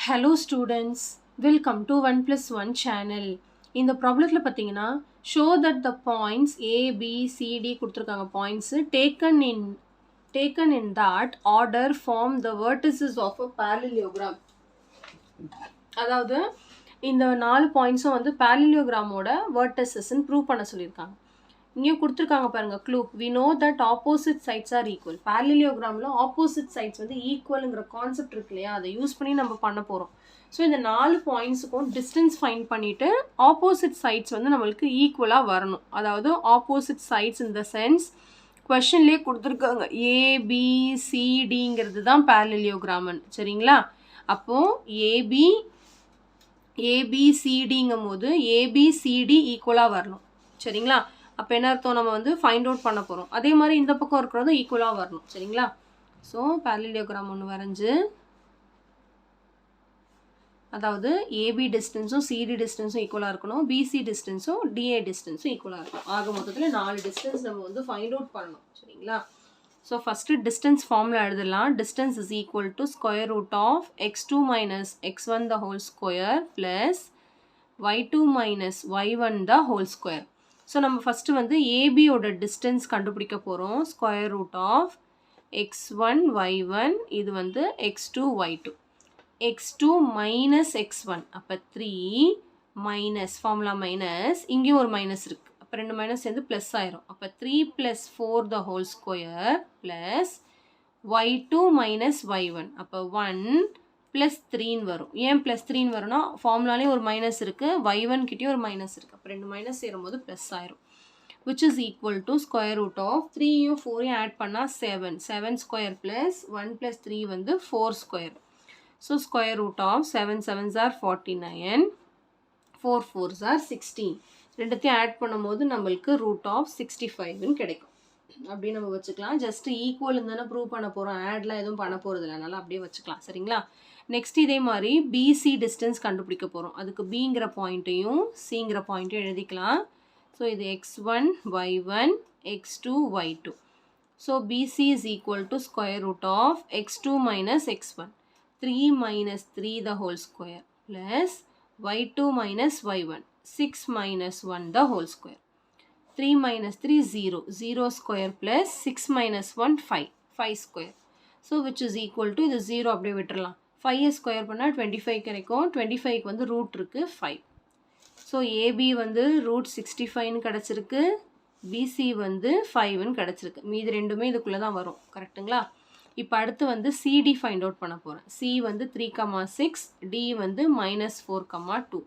Hello students, welcome to 1 plus 1 channel. இந்த ப்ராப்ளத்தில் பார்த்தீங்கன்னா show that the points A, B, C, D கொடுத்துருக்காங்க points taken in that order form the vertices of a parallelogram. அதாவது இந்த 4 பாயிண்ட்ஸும் வந்து parallelogramோட verticesன்னு prove பண்ண சொல்லியிருக்காங்க. இங்கேயும் கொடுத்துருக்காங்க பாருங்க clue. we know that opposite sides are equal. parallelogramல opposite sides வந்து ஈக்குவலுங்கிற கான்செப்ட் இருக்கு இல்லையா, அதை யூஸ் பண்ணி நம்ம பண்ண போகிறோம். ஸோ இந்த 4 பாயிண்ட்ஸுக்கும் டிஸ்டன்ஸ் ஃபைண்ட் பண்ணிவிட்டு ஆப்போசிட் சைட்ஸ் வந்து நம்மளுக்கு ஈக்குவலாக வரணும். அதாவது ஆப்போசிட் சைட்ஸ் இந்த சென்ஸ் கொஷன்லேயே கொடுத்துருக்காங்க ஏபிசிடிங்கிறது தான் parallelogram. சரிங்களா? அப்போது ஏபிசிடிங்கும் போது ஏபிசிடி ஈக்குவலாக வரணும். சரிங்களா? அப்போ என்ன அர்த்தம், நம்ம வந்து ஃபைண்ட் அவுட் பண்ண போகிறோம். அதே மாதிரி இந்த பக்கம் இருக்கிறதும் ஈக்குவலாக வரணும். சரிங்களா? ஸோ parallelogram ஒன்று வரைஞ்சி, அதாவது ஏபி டிஸ்டன்ஸும் சிடி டிஸ்டன்ஸும் ஈக்குவலாக இருக்கணும், பிசி டிஸ்டன்ஸும் டிஏ டிஸ்டன்ஸும் ஈக்குவலாக இருக்கணும். ஆக மொத்தத்தில் 4 டிஸ்டன்ஸ் நம்ம வந்து ஃபைண்ட் அவுட் பண்ணணும். சரிங்களா? ஸோ ஃபஸ்ட்டு டிஸ்டன்ஸ் ஃபார்முலா எழுதலாம். Distance is equal to square root of x2 minus x1 the whole square plus y2 minus y1 the whole square. So நம்ம ஃபஸ்ட்டு வந்து ஏபியோட டிஸ்டன்ஸ் கண்டுபிடிக்க போகிறோம். Square root of x1 y1, இது வந்து x2 y2. x2 minus x1, அப்போ 3 minus formula minus, இங்கேயும் ஒரு மைனஸ் இருக்குது, அப்போ 2 மைனஸ் சேர்ந்து ப்ளஸ் ஆயிரும். அப்போ 3 + 4 த whole square plus y2 minus y1, அப்போ 1 + 3 வரும். ஏன் +3 வரும்னா ஃபார்முலாலேயும் ஒரு மைனஸ் இருக்குது, y1 கிட்டேயும் ஒரு மைனஸ் இருக்குது, அப்போ 2 மைனஸ் சேரும்போது ப்ளஸ் ஆயிரும். which is equal to square root of 3யும் 4யும் ஆட் பண்ணால் 7 ஸ்கொயர் ப்ளஸ் 1 + 3 வந்து 4 square. So square root of 7 7s are 49, 4 4s are 16. ரெண்டுத்தையும் ஆட் பண்ணும்போது நம்மளுக்கு ரூட் ஆஃப் 65ன்னு கிடைக்கும். அப்படியே நம்ம வச்சுக்கலாம். ஜஸ்ட் ஈக்குவல் தானே ப்ரூவ் பண்ண போகிறோம், ஆட்லாம் எதுவும் பண்ண போகிறது இல்லை, அதனால் அப்படியே வச்சுக்கலாம். சரிங்களா? நெக்ஸ்ட் இதே மாதிரி பிசி டிஸ்டன்ஸ் கண்டுபிடிக்க போகிறோம். அதுக்கு பிங்கிற பாயிண்ட்டையும் சிங்கிற பாயிண்ட்டையும் எழுதிக்கலாம். ஸோ இது x1 y1 x2 y2. So PC is equal to square root of x2 minus x1, 3 minus 3 the whole square plus y2 minus y1, 6 minus 1 the whole square. 3 minus 3 0, 0 square plus 6 minus 1 5 square. So which is equal to இது 0 அப்படியே விட்டுறலாம். 5 square பண்ணால் 25 கிடைக்கும். 25க்கு வந்து root இருக்குது 5. So AB வந்து root 65ன்னு கிடச்சிருக்கு, PC வந்து 5ன்னு கிடச்சிருக்கு. மீது ரெண்டுமே இதுக்குள்ளே தான் வரும். கரெக்டுங்களா? இப்போ அடுத்து வந்து சிடி ஃபைண்ட் அவுட் பண்ண போகிறேன். சி வந்து 3,6, டி வந்து -4,2.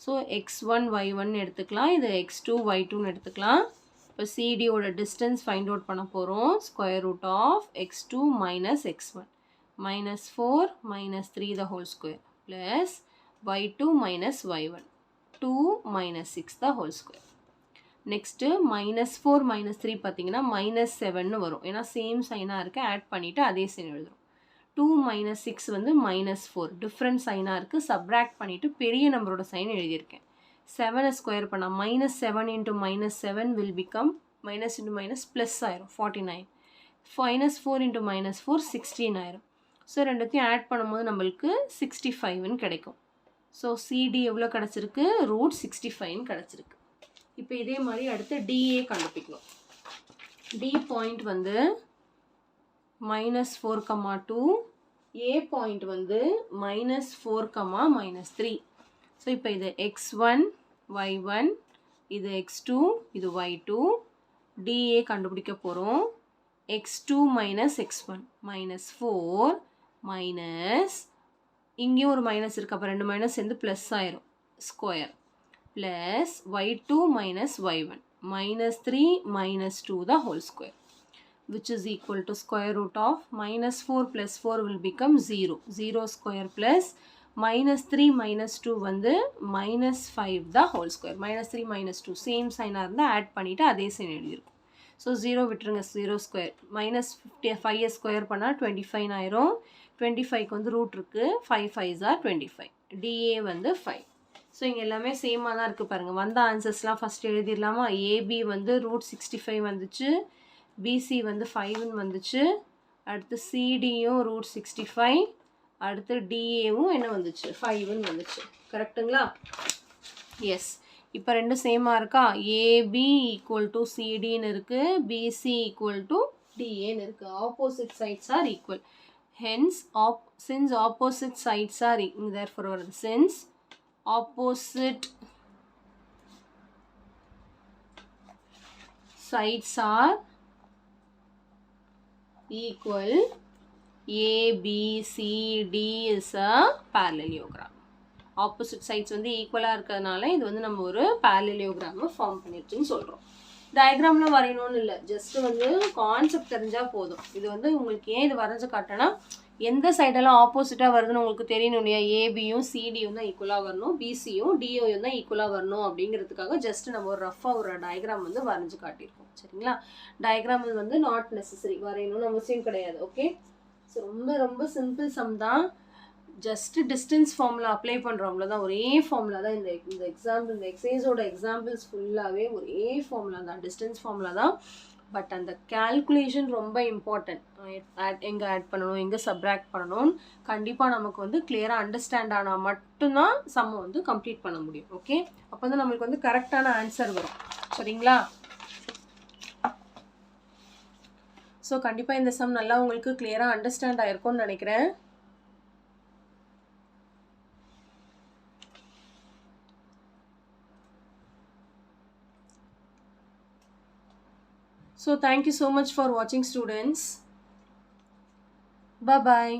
ஸோ x1 y1 எடுத்துக்கலாம், இது x2 y2ன்னு எடுத்துக்கலாம். இப்போ சிடியோட டிஸ்டன்ஸ் ஃபைண்ட் அவுட் பண்ண போகிறோம். Square root of x2 minus x1, -4 - 3 the whole square plus y2 minus y1, 2 - 6 the whole square. Next -4 - 3 பார்த்தீங்கன்னா -7ன்னு வரும். ஏன்னா சேம் சைனாக இருக்குது, ஆட் பண்ணிவிட்டு அதே சைன் எழுதுறோம். 2 - 6 வந்து -4, டிஃப்ரெண்ட் சைனாக இருக்குது, சப்ராக்ட் பண்ணிவிட்டு பெரிய நம்பரோட சைன் எழுதியிருக்கேன். 7 ஸ்கொயர் பண்ணால் -7 × -7 will become minus into minus plus ஆயிரும் 49. -4 × -4 16 ஆயிரும். ஸோ ரெண்டுத்தையும் ஆட் பண்ணும்போது நம்மளுக்கு 65ன்னு கிடைக்கும். ஸோ சிடி எவ்வளோ கிடச்சிருக்கு, ரூட் 65ன்னு கிடச்சிருக்கு. இப்போ இதே மாதிரி அடுத்து டிஏ கண்டுபிடிக்கணும். டி பாயிண்ட் வந்து -4,2, ஏ பாயிண்ட் வந்து -4, -3. ஸோ இப்போ இது x1 y1, இது x2, இது y2. டிஏ கண்டுபிடிக்க போகிறோம். x2 மைனஸ் x1, -4 மைனஸ், இங்கேயும் ஒரு மைனஸ் இருக்குது, அப்போ 2 மைனஸ் சேர்ந்து ப்ளஸ் ஆயிரும் square plus y2 minus y1, -3 - 2 the whole square, which is equal to square root of -4 + 4 will become 0, 0 square plus -3 - 2 வந்து -5 the whole square. -3 - 2 சேம் சைனாக இருந்தால் ஆட் பண்ணிவிட்டு அதே சைன் எழுதியிருக்கும். ஸோ 0 விட்டுருங்க, 0 ஸ்கொயர் -5 ஸ்கொயர் பண்ணால் 25 ஆயிரும். 25க்கு வந்து ரூட் இருக்குது, 5 5s are 25. டிஏ வந்து 5. ஸோ இங்கே எல்லாமே சேமாக தான் இருக்குது பாருங்கள். வந்த ஆன்சர்ஸ்லாம் ஃபஸ்ட் எழுதிடலாமா? ஏபி வந்து ரூட் 65 வந்துச்சு, பிசி வந்து 5ன்னு வந்துச்சு. அடுத்து சிடியும் ரூட் 65, அடுத்து டிஏவும் என்ன வந்துச்சு 5ன்னு வந்துச்சு. கரெக்டுங்களா? எஸ். இப்போ ரெண்டும் சேமாக இருக்கா? ஏபி ஈக்குவல் டு சிடின்னு இருக்குது, பிசி ஈக்குவல் டு டிஏன்னு இருக்குது. Opposite sides are equal. Hence, since opposite sides are therefore since opposite sides are equal, ABCD is a parallelogram. Opposite sides வந்து ஈக்குவலாக இருக்கிறதுனால இது வந்து நம்ம ஒரு parallelogram ஃபார்ம் பண்ணிருச்சுன்னு சொல்கிறோம். டயக்ராம்லாம் வரையணும்னு இல்லை, ஜஸ்ட் வந்து கான்செப்ட் தெரிஞ்சால் போதும். இது வந்து உங்களுக்கு ஏன் இது வரைஞ்சு காட்டினா எந்த சைடெல்லாம் ஆப்போசிட்டாக வருதுன்னு உங்களுக்கு தெரியணும் இல்லையா? ஏபியும் சிடியும் தான் ஈக்குவலாக வரணும், பிசியும் டிஓயும் தான் ஈக்குவலாக வரணும் அப்படிங்கிறதுக்காக ஜஸ்ட் நம்ம ஒரு ரஃபாக ஒரு டயக்ராம் வந்து வரைஞ்சு காட்டியிருக்கோம். சரிங்களா? டயக்ராம் வந்து நாட் நெசசரி, வரையணும்னு அவசியம் கிடையாது. ஓகே, ஸோ ரொம்ப ரொம்ப சிம்பிள் சம் தான். ஜஸ்ட் டிஸ்டன்ஸ் ஃபார்முலா அப்ளை பண்ணுறோம், அவ்வளோதான். ஒரே ஃபார்முலா தான். இந்த எக்ஸாம்பிள், இந்த எக்ஸசைஸோட எக்ஸாம்பிள்ஸ் ஃபுல்லாகவே ஒரே ஃபார்முலா தான், டிஸ்டன்ஸ் ஃபார்முலா தான். பட் அந்த கேல்குலேஷன் ரொம்ப இம்பார்ட்டன்ட். எங்கே ஆட் பண்ணணும், எங்கே சப்ராக்ட் பண்ணணும்னு கண்டிப்பாக நமக்கு வந்து கிளியராக அண்டர்ஸ்டாண்ட் ஆனால் மட்டும்தான் சம்மை வந்து கம்ப்ளீட் பண்ண முடியும். ஓகே, அப்போ வந்து நம்மளுக்கு வந்து கரெக்டான ஆன்சர் வரும். சரிங்களா? ஸோ கண்டிப்பாக இந்த சம் நல்லா உங்களுக்கு கிளியராக அண்டர்ஸ்டாண்ட் ஆகிருக்கும்னு நினைக்கிறேன். So thank you so much for watching, students. Bye bye.